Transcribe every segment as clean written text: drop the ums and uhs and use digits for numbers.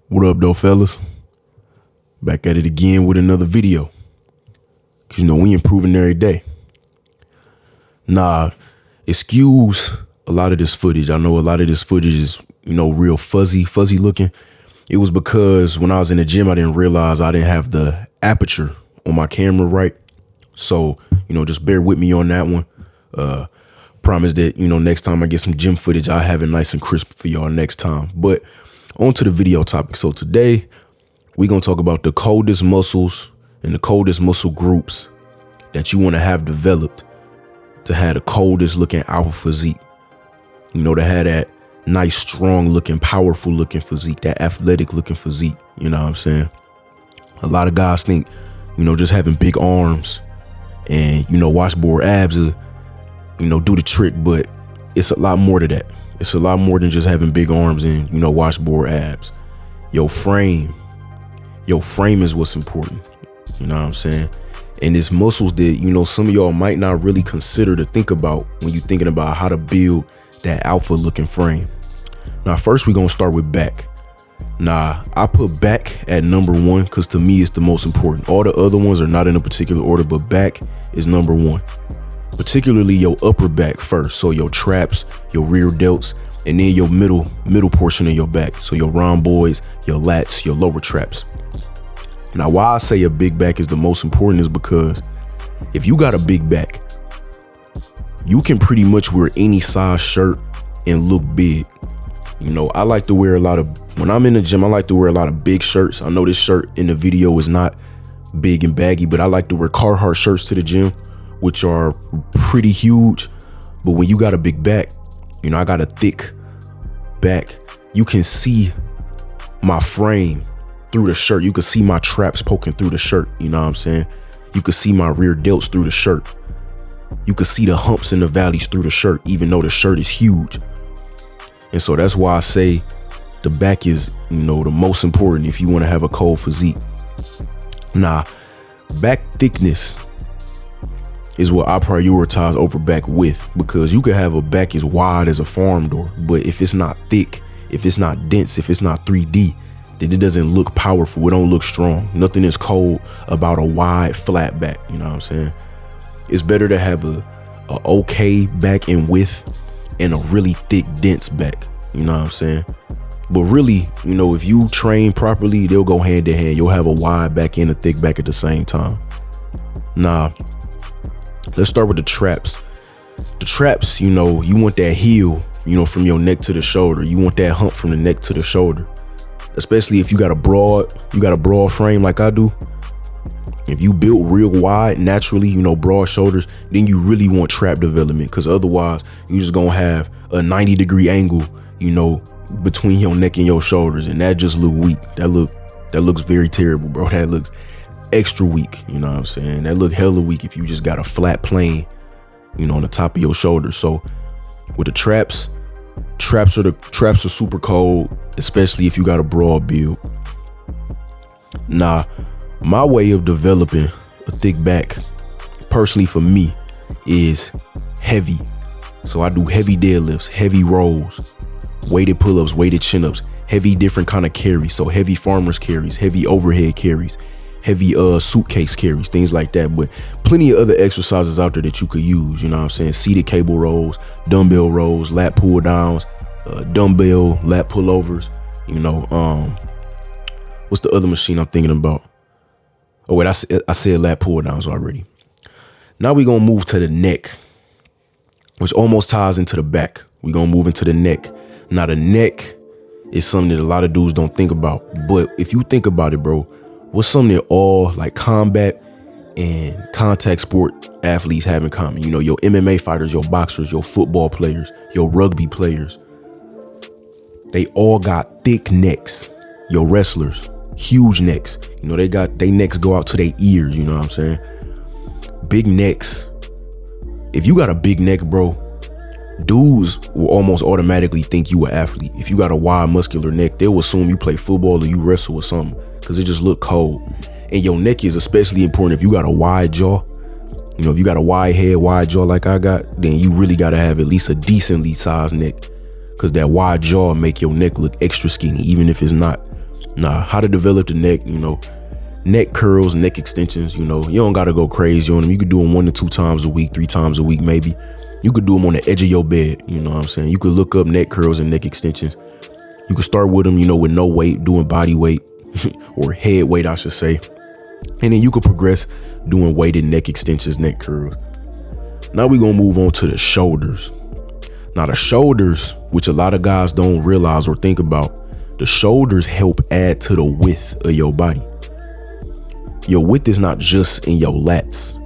What up though, fellas? Back at it again with another video. Cause we improving every day. Nah, excuse a lot of this footage. I know a lot of this footage is, real fuzzy looking. It was because when I was in the gym, I didn't realize I didn't have the aperture on my camera right. So, just bear with me on that one. Promise that, next time I get some gym footage, I'll have it nice and crisp for y'all next time. But on to the video topic. So today we're going to talk about the coldest muscles and the coldest muscle groups that you want to have developed to have the coldest looking alpha physique. To have that nice, strong looking, powerful looking physique, that athletic looking physique. You know what I'm saying? A lot of guys think, just having big arms and, washboard abs will, do the trick, but it's a lot more to that. It's a lot more than just having big arms and, washboard abs. Your frame is what's important. You know what I'm saying? And it's muscles that, some of y'all might not really consider to think about when you're thinking about how to build that alpha looking frame. Now, first we're going to start with back. Nah, I put back at number one because to me it's the most important. All the other ones are not in a particular order, but back is number one. Particularly your upper back first. So your traps, your rear delts, and then your middle portion of your back. So your rhomboids, your lats, your lower traps. Now, why I say a big back is the most important is because if you got a big back, you can pretty much wear any size shirt and look big. I like to wear when I'm in the gym, I like to wear a lot of big shirts. I know this shirt in the video is not big and baggy, but I like to wear Carhartt shirts to the gym, which are pretty huge. But when you got a big back, I got a thick back, you can see my frame through the shirt. You can see my traps poking through the shirt. You know what I'm saying? You can see my rear delts through the shirt. You can see the humps and the valleys through the shirt, even though the shirt is huge. And so that's why I say the back is, the most important if you want to have a cold physique. Nah, back thickness is what I prioritize over back width, because you could have a back as wide as a farm door, but if it's not thick, if it's not dense, if it's not 3D, then it doesn't look powerful. It don't look strong. Nothing is cold about a wide flat back. You know what I'm saying? It's better to have a okay back in width and a really thick, dense back. You know what I'm saying? But really, if you train properly, they'll go hand in hand. You'll have a wide back and a thick back at the same time. Nah. Let's start with the traps. The traps, you want that heel, from your neck to the shoulder. You want that hump from the neck to the shoulder. Especially if you got a broad frame like I do. If you build real wide, naturally, broad shoulders, then you really want trap development, because otherwise you just gonna have a 90-degree angle, between your neck and your shoulders, and that just look weak. That looks very terrible, bro. That looks extra weak. You know what I'm saying? That look hella weak if you just got a flat plane, on the top of your shoulder. So with the traps are super cold, especially if you got a broad build. Nah, my way of developing a thick back, personally for me, is heavy. So I do heavy deadlifts, heavy rolls, weighted pull-ups, weighted chin-ups, heavy different kind of carries. So heavy farmer's carries, heavy overhead carries, heavy suitcase carries, things like that. But plenty of other exercises out there that you could use. You know what I'm saying? Seated cable rolls, dumbbell rolls, lat pull downs, dumbbell lat pullovers. What's the other machine I'm thinking about? Oh wait, I said lat pull downs already. Now we're gonna move to the neck, which almost ties into the back. We're gonna move into the neck. Now the neck is something that a lot of dudes don't think about, but if you think about it, bro, what's something that all like combat and contact sport athletes have in common? Your MMA fighters, your boxers, your football players, your rugby players, they all got thick necks. Your wrestlers, huge necks. They necks go out to their ears. You know what I'm saying? Big necks. If you got a big neck, bro, dudes will almost automatically think you an athlete. If you got a wide muscular neck, they'll assume you play football or you wrestle or something, because it just look cold. And your neck is especially important if you got a wide jaw. If you got a wide head, wide jaw like I got, then you really got to have at least a decently sized neck, because that wide jaw make your neck look extra skinny, even if it's not. Nah, how to develop the neck, neck curls, neck extensions, you don't gotta go crazy on them. You could do them 1 to 2 times a week, 3 times a week, maybe. You could do them on the edge of your bed, you know what I'm saying? You could look up neck curls and neck extensions. You could start with them, with no weight, doing body weight or head weight, I should say. And then you could progress doing weighted neck extensions, neck curls. Now we're gonna move on to the shoulders. Now the shoulders, which a lot of guys don't realize or think about, the shoulders help add to the width of your body. Your width is not just in your lats.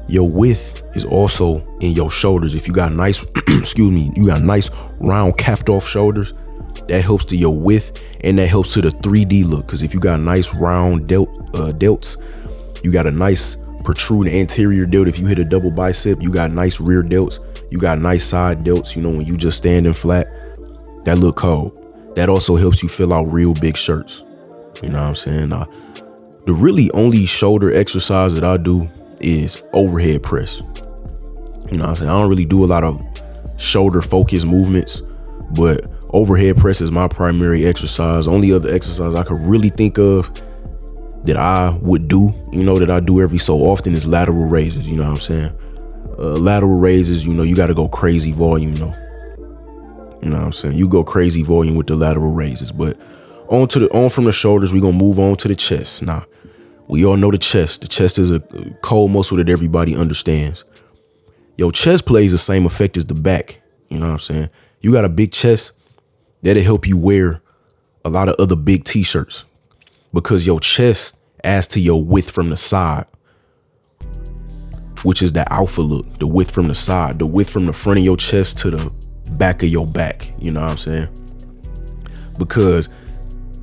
Your width is also in your shoulders. If you got nice, you got nice round capped off shoulders, that helps to your width and that helps to the 3D look. Because if you got nice round delts, you got a nice protruding anterior delt. If you hit a double bicep, you got nice rear delts. You got nice side delts. When you just standing flat, that look cold. That also helps you fill out real big shirts. You know what I'm saying? The really only shoulder exercise that I do is overhead press. You know what I'm saying? I don't really do a lot of shoulder focused movements, but overhead press is my primary exercise. Only other exercise I could really think of that I would do, that I do every so often is lateral raises. You know what I'm saying? Lateral raises, you got to go crazy volume, You know what I'm saying? You go crazy volume with the lateral raises, but on from the shoulders, we're going to move on to the chest. Now, we all know the chest. The chest is a cold muscle that everybody understands. Your chest plays the same effect as the back. You know what I'm saying? You got a big chest, that'll help you wear a lot of other big t-shirts because your chest adds to your width from the side, which is the alpha look, the width from the side, the width from the front of your chest to the back of your back. You know what I'm saying? Because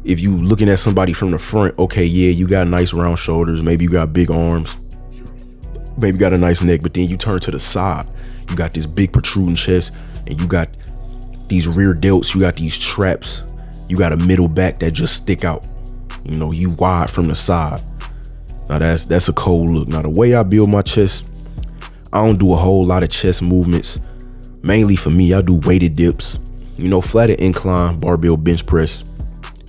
if you looking at somebody from the front, okay, yeah, you got nice round shoulders, maybe you got big arms, maybe you got a nice neck, but then you turn to the side, you got this big protruding chest and you got these rear delts, you got these traps, you got a middle back that just stick out. You wide from the side. Now that's a cold look. Now the way I build my chest, I don't do a whole lot of chest movements. Mainly for me, I do weighted dips, flatted incline, barbell bench press.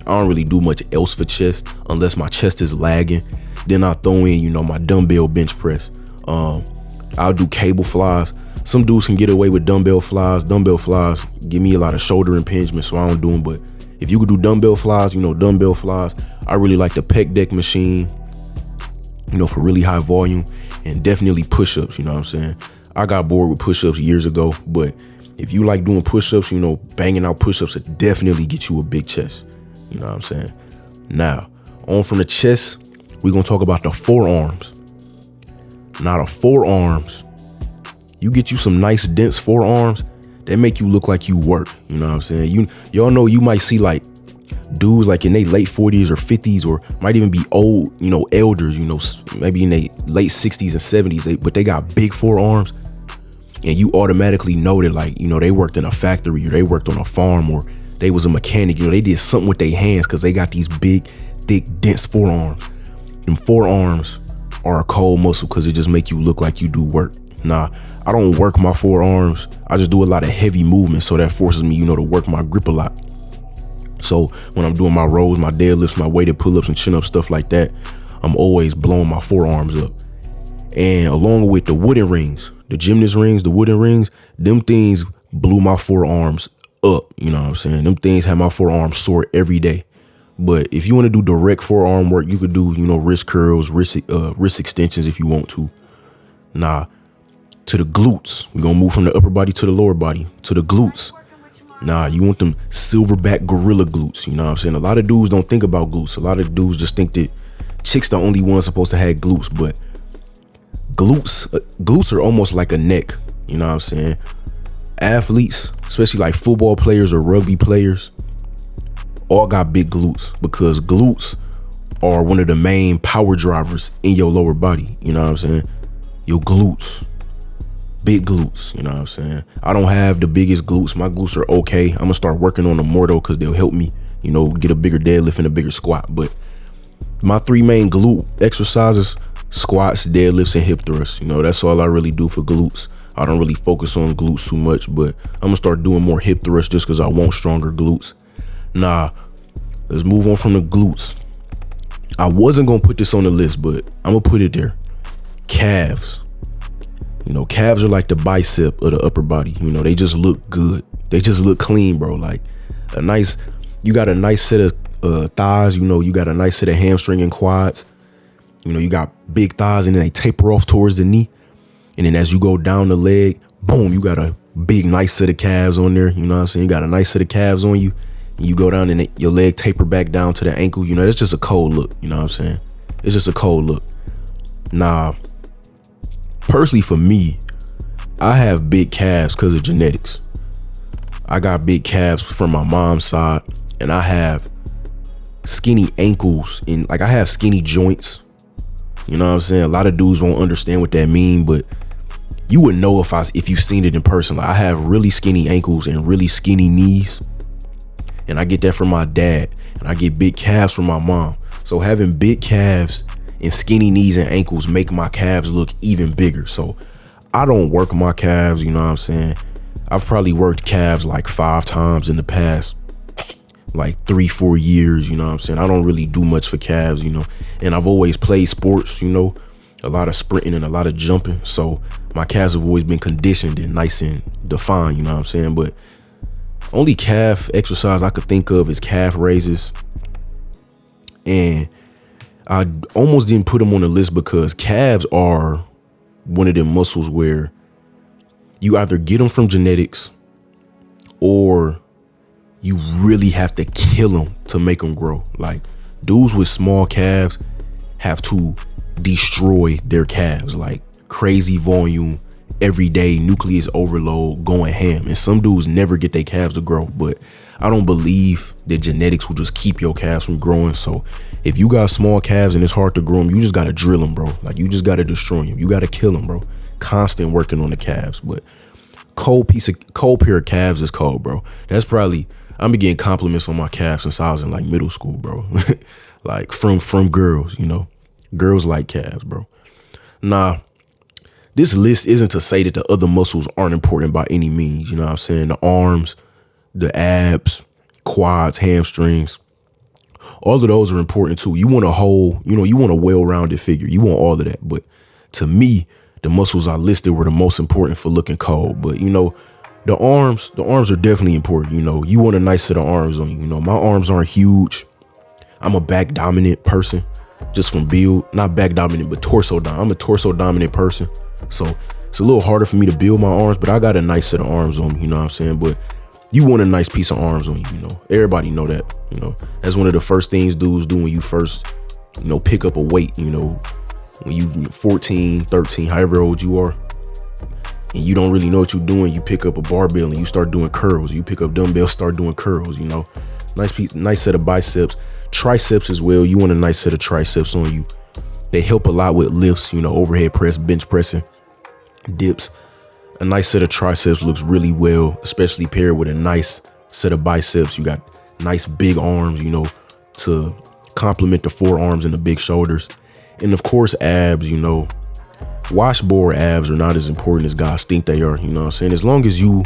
I don't really do much else for chest unless my chest is lagging. Then I throw in, my dumbbell bench press. I'll do cable flies. Some dudes can get away with dumbbell flies. Dumbbell flies give me a lot of shoulder impingement, so I don't do them. But if you could do dumbbell flies, dumbbell flies. I really like the pec deck machine, for really high volume, and definitely push-ups. You know what I'm saying? I got bored with push-ups years ago, but if you like doing push-ups, banging out push-ups will definitely get you a big chest. You know what I'm saying? Now, on from the chest, we're going to talk about the forearms. Now, the forearms, you get you some nice dense forearms that make you look like you work. You know what I'm saying? Y'all know you might see like dudes like in their late 40s or 50s or might even be old, elders, maybe in their late 60s and 70s, but they got big forearms. And you automatically know that, like, they worked in a factory or they worked on a farm or they was a mechanic. They did something with their hands because they got these big, thick, dense forearms. And forearms are a cold muscle because it just make you look like you do work. Nah, I don't work my forearms. I just do a lot of heavy movement, so that forces me, to work my grip a lot. So when I'm doing my rows, my deadlifts, my weighted pull-ups and chin-ups, stuff like that, I'm always blowing my forearms up. And along with the wooden rings, the gymnast rings, the wooden rings, them things blew my forearms up. You know what I'm saying? Them things have my forearms sore every day. But if you want to do direct forearm work, you could do, wrist curls, wrist extensions if you want to. Nah, to the glutes. We're going to move from the upper body to the lower body, to the glutes. Nah, you want them silverback gorilla glutes. You know what I'm saying? A lot of dudes don't think about glutes. A lot of dudes just think that chicks the only ones supposed to have glutes, but glutes are almost like a neck. You know what I'm saying? Athletes, especially like football players or rugby players, all got big glutes because glutes are one of the main power drivers in your lower body. You know what I'm saying? Your glutes. Big glutes, you know what I'm saying? I don't have the biggest glutes. My glutes are okay. I'm gonna start working on them more though, because they'll help me, get a bigger deadlift and a bigger squat. But my 3 main glute exercises: squats, deadlifts, and hip thrusts. That's all I really do for glutes. I don't really focus on glutes too much, but I'm gonna start doing more hip thrusts just because I want stronger glutes. Nah, Let's move on from the glutes. I wasn't gonna put this on the list, but I'm gonna put it there. Calves. You know, calves are like the bicep of the upper body. You know, they just look good. They just look clean, bro. Like you got a nice set of thighs. You know, you got a nice set of hamstring and quads. You know, you got big thighs and then they taper off towards the knee. And then as you go down the leg, boom, you got a big, nice set of calves on there. You know what I'm saying? You got a nice set of calves on you. And you go down and your leg taper back down to the ankle. You know, that's just a cold look. You know what I'm saying? It's just a cold look. Nah, personally for me, I have big calves because of genetics. I got big calves from my mom's side, and I have skinny ankles and like I have skinny joints. You know what I'm saying? A lot of dudes won't understand what that mean, but you would know if you've seen it in person. Like I have really skinny ankles and really skinny knees. And I get that from my dad, and I get big calves from my mom. So having big calves and skinny knees and ankles make my calves look even bigger. So I don't work my calves, you know what I'm saying? I've probably worked calves like 5 times in the past, like 3-4 years, you know what I'm saying? I don't really do much for calves, you know, and I've always played sports, you know, a lot of sprinting and a lot of jumping. So my calves have always been conditioned and nice and defined, you know what I'm saying? But only calf exercise I could think of is calf raises. And I almost didn't put them on the list because calves are one of them muscles where you either get them from genetics or you really have to kill them to make them grow. Like dudes with small calves have to destroy their calves, like crazy volume, every day, nucleus overload, going ham. And some dudes never get their calves to grow, but I don't believe that genetics will just keep your calves from growing. So if you got small calves and it's hard to grow them, you just got to drill them, bro. Like you just got to destroy them. You got to kill them, bro. Constant working on the calves. But cold pair of calves is cold, bro. That's probably, I'm been getting compliments on my calves since I was in like middle school, bro. Like from girls, you know, girls like calves, bro. Nah, this list isn't to say that the other muscles aren't important by any means. You know what I'm saying? The arms, the abs, quads, hamstrings, all of those are important too. You want a whole, you know, you want a well-rounded figure. You want all of that. But to me, the muscles I listed were the most important for looking cold. But, you know, the arms are definitely important. You know, you want a nice set of arms on you. You know, my arms aren't huge. I'm a back dominant person just from build, not back dominant, but torso dominant. I'm a torso dominant person. So it's a little harder for me to build my arms, but I got a nice set of arms on me, you know what I'm saying? But you want a nice piece of arms on you, you know, everybody know that, you know, that's one of the first things dudes do when you first, you know, pick up a weight, you know, when you 14, 13, however old you are, and you don't really know what you're doing. You pick up a barbell and you start doing curls. You pick up dumbbells, start doing curls, you know, nice set of biceps, triceps as well. You want a nice set of triceps on you. They help a lot with lifts, you know, overhead press, bench pressing, dips. A nice set of triceps looks really well, especially paired with a nice set of biceps. You got nice big arms, you know, to complement the forearms and the big shoulders. And of course, abs, you know, washboard abs are not as important as guys think they are. You know what I'm saying? As long as you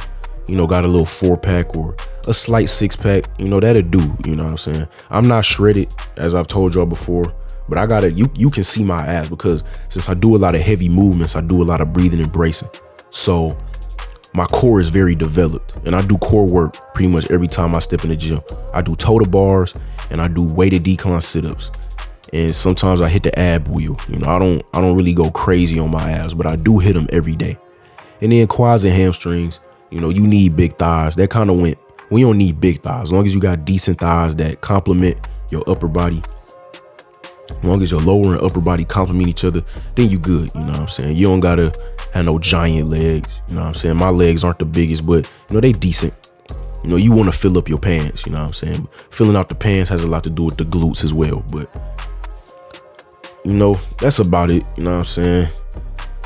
know, got a little 4-pack or a slight 6-pack, you know, that'll do. You know what I'm saying? I'm not shredded, as I've told y'all before. But I gotta, you can see my abs because since I do a lot of heavy movements, I do a lot of breathing and bracing. So my core is very developed and I do core work pretty much every time I step in the gym. I do total bars and I do weighted decline sit-ups. And sometimes I hit the ab wheel. You know, I don't really go crazy on my abs, but I do hit them every day. And then quads and hamstrings, you know, you need big thighs. That kind of went, we don't need big thighs. As long as you got decent thighs that complement your upper body, as long as your lower and upper body complement each other, then you good. You know what I'm saying? You don't gotta have no giant legs. You know what I'm saying? My legs aren't the biggest, but you know, they decent. You know, you want to fill up your pants. You know what I'm saying? Filling out the pants has a lot to do with the glutes as well. But you know, that's about it. You know what I'm saying?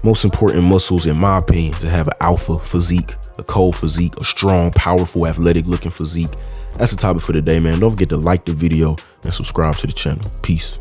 Most important muscles, in my opinion, to have an alpha physique, a cold physique, a strong, powerful, athletic looking physique. That's the topic for today, man. Don't forget to like the video and subscribe to the channel. Peace.